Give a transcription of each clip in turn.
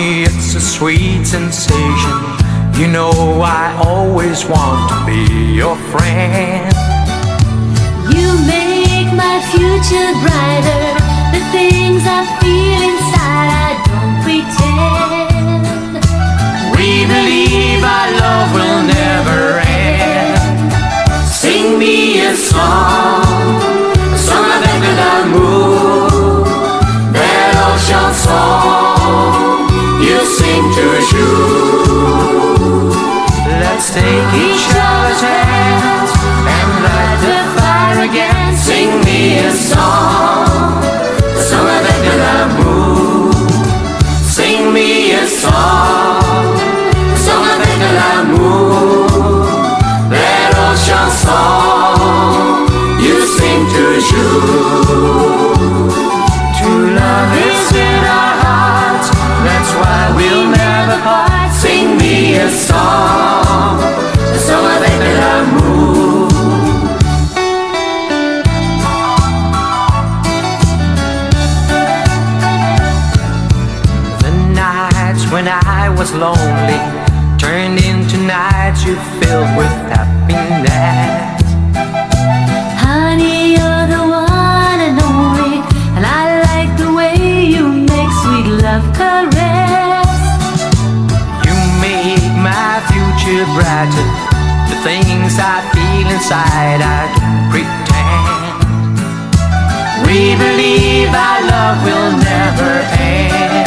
Honey, it's a sweet sensation. You know I always want to be your friend. You make my future brighter. The things I feel inside, I don't pretend. We believe our love will never end. Sing me a song avec de l'amour, belle chanson, you sing toujours. Let's take each other's hands and light the fire again. Sing me a song avec de l'amour. Sing me a song avec de l'amour, belle chanson, you sing toujours. True love is in our hearts, that's why we'll never part. Sing me a song avec de l'amour. The nights when I was lonely turned into nights you filled with happiness. Honey, you're the one and only, and I like the way you make sweet love caress. You make my future brighter. The things I feel inside I don't pretend. We believe our love will never end.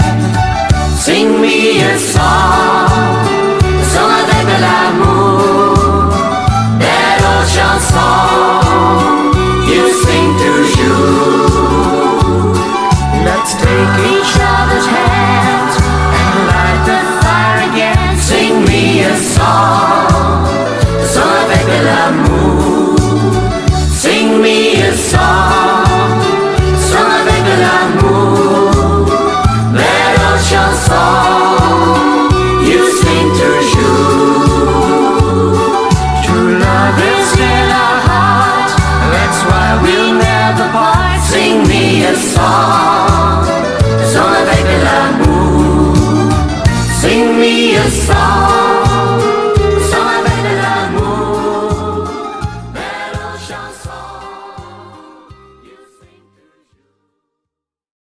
Sing me a song avec de l'amour, belle chanson, you sing toujours. Let's take each other's hands and light the fire again. Sing me a song avec de l'amour. Sing me a song avec de l'amour, belle chanson, you sing toujours. True love is in our hearts, that's why we'll never part. Sing me a song